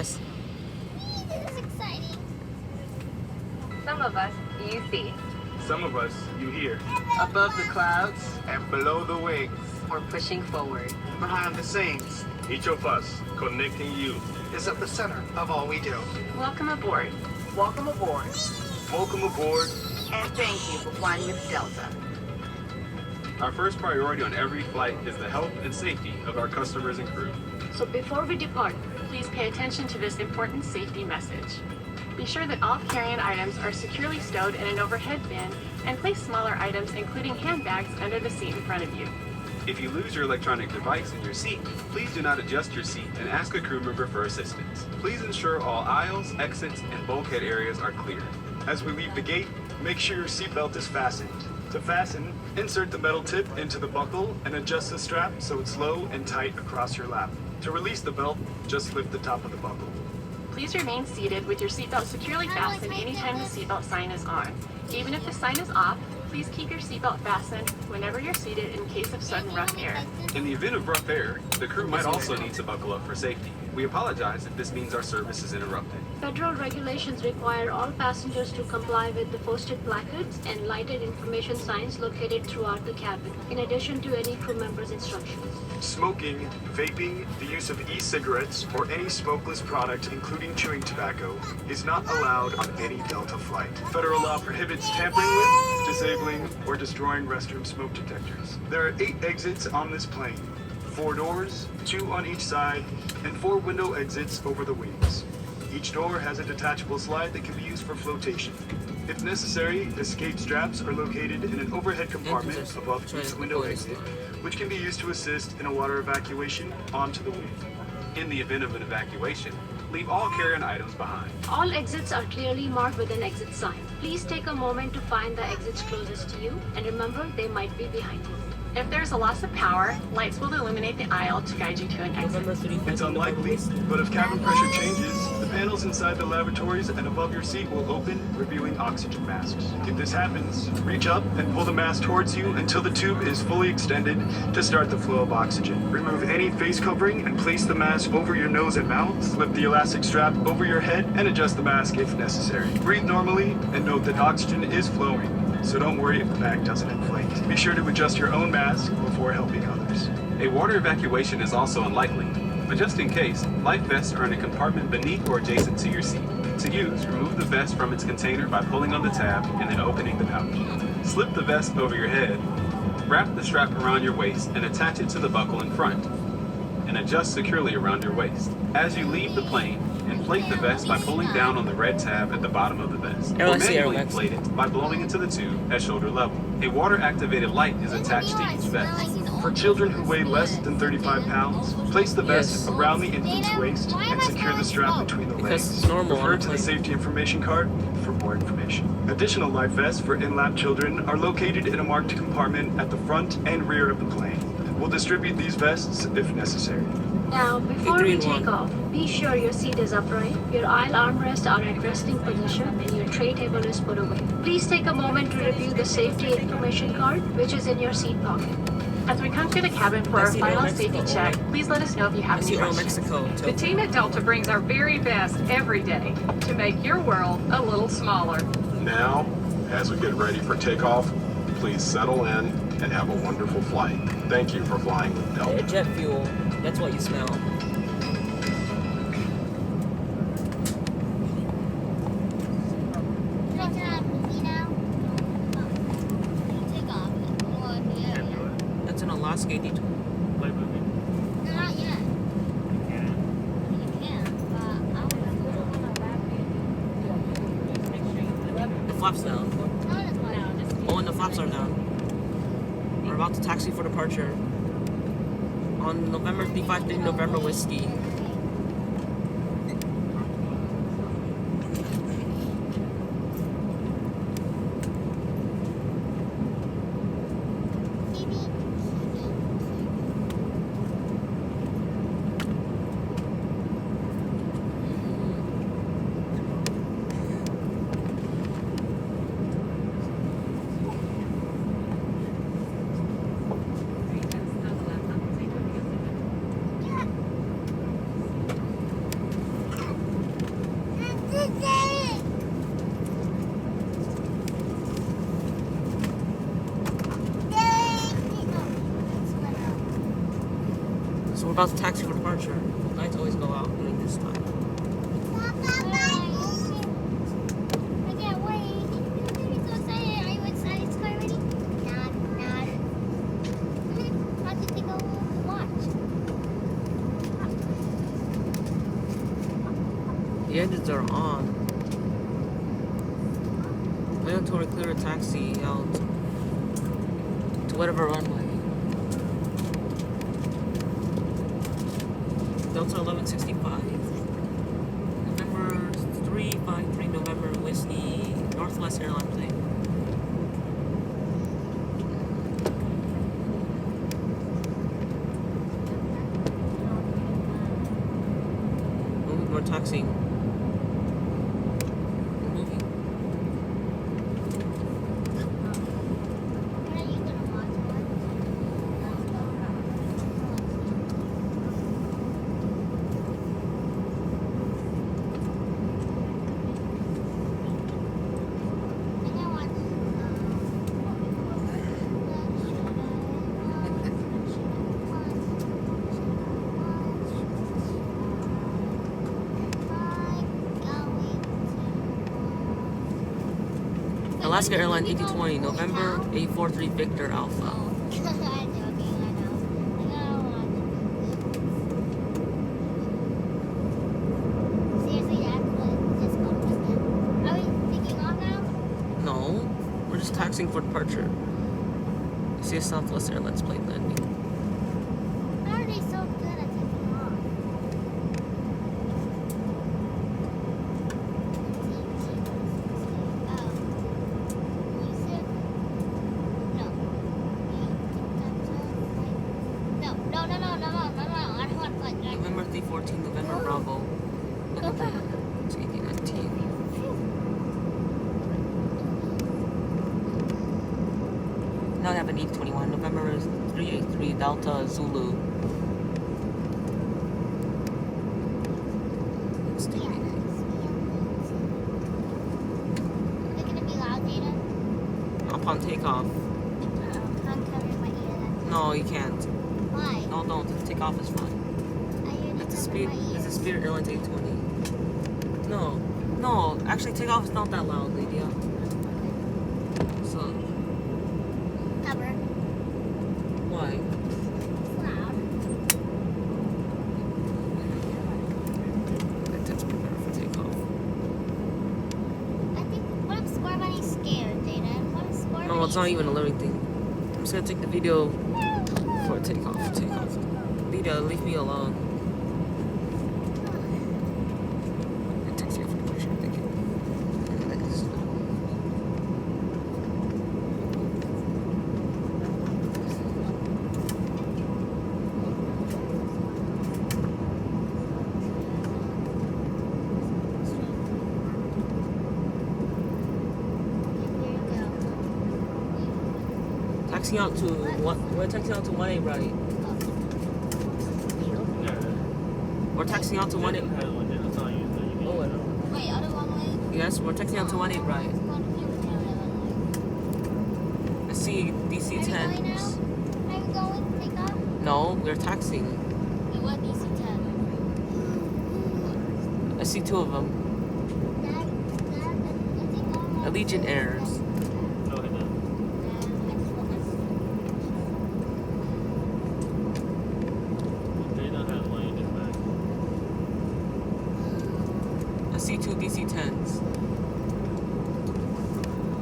mess. This is exciting. Some of us you see. Some of us you hear. Above the clouds, And below the wings. We're pushing forward. behind the scenes, Each of us connecting you. is at the center of all we do. Welcome aboard. Welcome aboard, Welcome aboard. And thank you for flying with Delta. Our first priority on every flight is the health and safety of our customers and crew. So before we depart, please pay attention to this important safety message. Be sure that all carry-on items are securely stowed in an overhead bin and place smaller items, including handbags, under the seat in front of you. If you lose your electronic device in your seat, please do not adjust your seat and ask a crew member for assistance. Please ensure all aisles, exits, and bulkhead areas are clear. As we leave the gate, make sure your seatbelt is fastened. To fasten, insert the metal tip into the buckle and adjust the strap so it's low and tight across your lap. To release the belt, just lift the top of the buckle. Please remain seated with your seatbelt securely fastened anytime the seatbelt sign is on. Even if the sign is off, please keep your seatbelt fastened whenever you're seated in case of sudden rough air. In the event of rough air, the crew might also need to buckle up for safety. We apologize if this means our service is interrupted. Federal regulations require all passengers to comply with the posted placards and lighted information signs located throughout the cabin, in addition to any crew member's instructions. Smoking, vaping, the use of e-cigarettes, or any smokeless product, including chewing tobacco, is not allowed on any Delta flight. Federal law prohibits tampering with, disabling, or destroying restroom smoke detectors. There are 8 exits on this plane. 4 doors, 2 on each side, and 4 window exits over the wings. Each door has a detachable slide that can be used for flotation. If necessary, escape straps are located in an overhead compartment above each window exit, which can be used to assist in a water evacuation onto the wing. In the event of an evacuation, leave all carry-on items behind. All exits are clearly marked with an exit sign. Please take a moment to find the exits closest to you, and remember, they might be behind you. If there's a loss of power, lights will illuminate the aisle to guide you to an exit. It's unlikely, but if cabin pressure changes, the panels inside the lavatories and above your seat will open, revealing oxygen masks. If this happens, reach up and pull the mask towards you until the tube is fully extended to start the flow of oxygen. Remove any face covering and place the mask over your nose and mouth. Slip the elastic strap over your head and adjust the mask if necessary. Breathe normally and note that oxygen is flowing, so don't worry if the bag doesn't inflate. Be sure to adjust your own mask before helping others. A water evacuation is also unlikely, but just in case, life vests are in a compartment beneath or adjacent to your seat. To use, remove the vest from its container by pulling on the tab and then opening the pouch. Slip the vest over your head, wrap the strap around your waist and attach it to the buckle in front, and adjust securely around your waist. As you leave the plane, inflate the vest by pulling down on the red tab at the bottom of the vest. Or manually inflate it by blowing into the tube at shoulder level. A water-activated light is attached to each vest. For children who weigh less than 35 pounds, place the vest around the infant's waist and secure the strap between the legs. It's normal. Refer to the safety information card for more information. Additional life vests for in-lap children are located in a marked compartment at the front and rear of the plane. We'll distribute these vests if necessary. Now, before we take A321. off, be sure your seat is upright, your aisle armrests are at resting position, and your tray table is put away. Please take a moment to review the safety information card, which is in your seat pocket. As we come through the cabin for our final safety check, please let us know if you have any questions. Mexico. The team at Delta brings our very best every day to make your world a little smaller. Now, as we get ready for takeoff, please settle in and have a wonderful flight. Thank you for flying with Delta. Jet fuel. That's what you smell. That's an Alaska detour. Not yet. You can, but The flaps down. Oh, and the flaps are down. We're about to taxi for departure. On November 353 November Whiskey. So we're about to taxi for departure. Lights always go out during this time. I can't wait. I'm so excited. Are you excited, Sky already? Not. How did they go watch? The engines are on. Mandatory clear a taxi out to whatever runway. Delta 1165. November 353 November Whiskey Northwest Airline plane. We're taxiing. We're moving. When are you gonna watch Alaska Airlines A320 November A43 Victor Alpha. I'm joking, I know. I gotta watch. Seriously, that's what just go with it. Are we taking off now? No, we're just taxiing for departure. You see a Southwest Airlines plane landing. How are they so good at taking off? November 314 November Bravo. November 1819. Now I have an E21. November 383 Delta Zulu. Let's do it. They're gonna be loud, Data. Upon takeoff. I'm covering my ear. No, you can't. Why? No, don't. Takeoff is fine. It's a Spirit Airlines 820. No. Actually, takeoff is not that loud, Lydia. So, Cover. why? It's loud. That tends to be better for takeoff. I think, what if Square Bunny's scared, Data? What if Square No, it's not even a living thing. I'm just gonna take the video for takeoff. Lydia, leave me alone. Taxi for departure. Thank you. Thanks. Here you go. Taxiing out to what? We're taxiing out to 1A, right? We're taxiing out to 1A. Oh, Wait, other one way? yes, we're taxiing out to 1A, right? I see DC-10s. Are you going to take off? No, we're taxiing. Wait, what DC-10? I see two of them. Allegiant Airs. I see two DC-10s.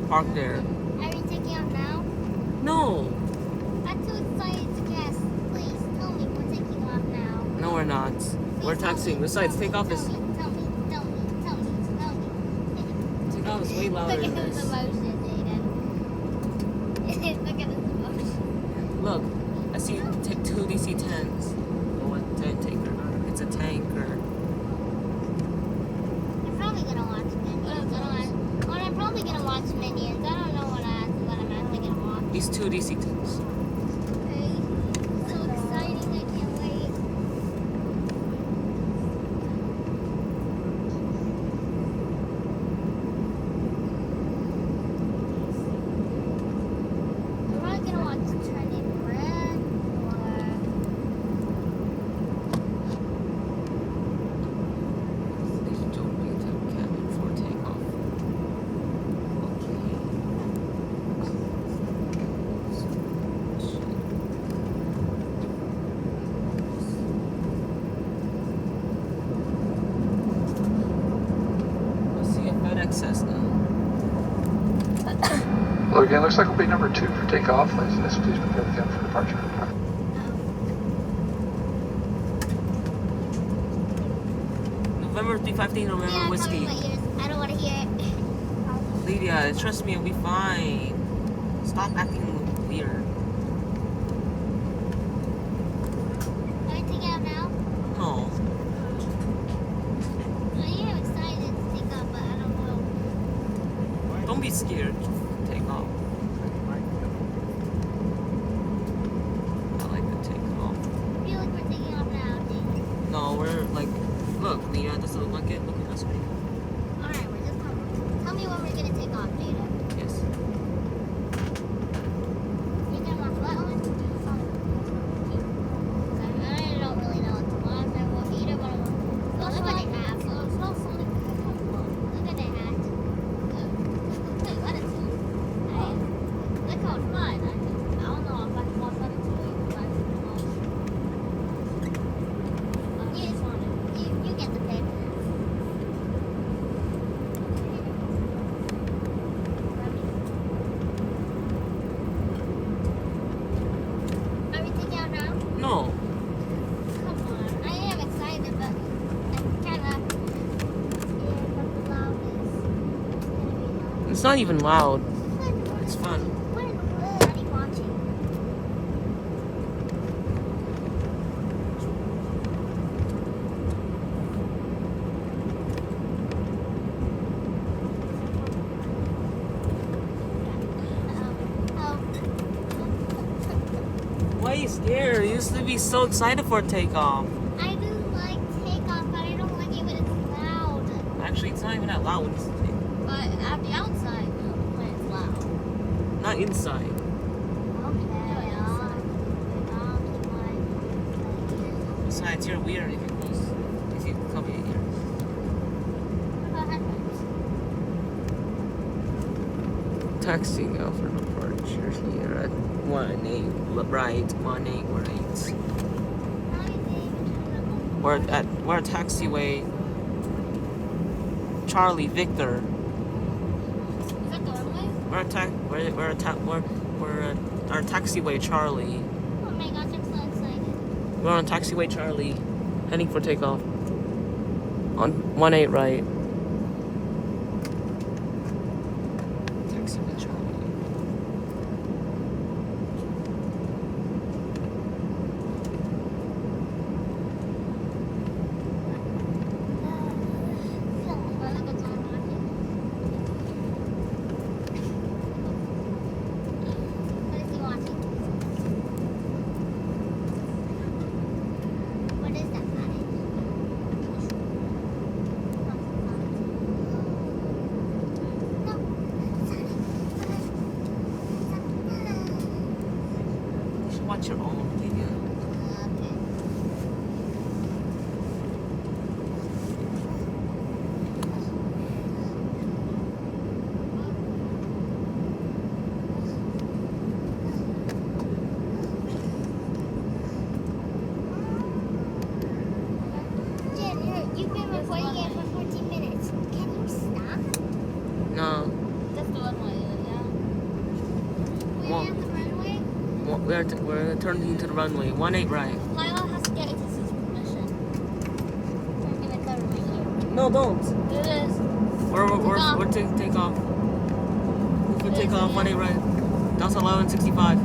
Parked there. Are we taking off now? No! I'm too excited to guess. Please tell me we're taking off now. No, we're not. We're taxiing. Besides, takeoff is... Tell me. Takeoff is way louder Look than at his this. emotion, Aiden. Look at his emotion. Look, I see two DC-10s. Oh, a tanker. It's a tanker. I'm probably gonna watch Minions. I'm probably gonna watch Minions. I don't know what I'm actually gonna watch. These two DC-10s. Okay. So exciting, I can't wait. I'm probably gonna watch Turning Red or Hello again, looks like it'll be number 2 for takeoff. Please prepare the cabin for departure. November 315, November Yeah, whiskey. cover my ears. I don't want to hear it. Lydia, trust me, it'll be fine. Stop acting weird. Can I take it out now? No. I am excited to take off, but I don't know. Don't be scared. Take off. I like the take off. I feel like we're taking off now, Jake. No, we're like, look, Lydia, does it look like it? Look at us. Alright, we're just coming. Tell me when we're going to take off, Jada. Yes. You can watch that one? I don't really know what to watch. I won't eat it, but I won't. Look what they have. Look what they had. Wait, what is it? Hey, look how it's fun. I don't know if I can watch that until we drive to the house. You just want it. You get the pick. Are we taking out now? No. Come on. I am excited, but I'm kind of scared of the loudness. It's gonna be loud. It's not even loud. What? It's fun. What in the world are you watching? Why are you scared? You used to be so excited for takeoff. I do like takeoff, but I don't like it when it's loud. Actually, it's not even that loud when it's But at the outside, when it's loud. not inside. Okay. I'll keep my ears. Besides, you're weird if you close. If you cover your ears. What about headphones? Taxiing out for departure here at 18 right, 18 right. How do you think? We're at taxiway Charlie Victor. Is that the runway? We're at our taxiway Charlie. Oh my gosh, I'm so excited. We're on taxiway Charlie, heading for takeoff. On 18 right. Taxiway Charlie. What is he watching? What is that cottage? No. You should watch your own video. Okay. Jen, you've been recording it for 14 minutes. Can you stop? No. That's the runway, yeah. Well- We're at the runway. We're turning into the runway. 18 right. Lila has to get into his permission. I'm gonna cover my ear. No, don't. It is. We're taking takeoff. We're taking takeoff 18 right. That's 1165.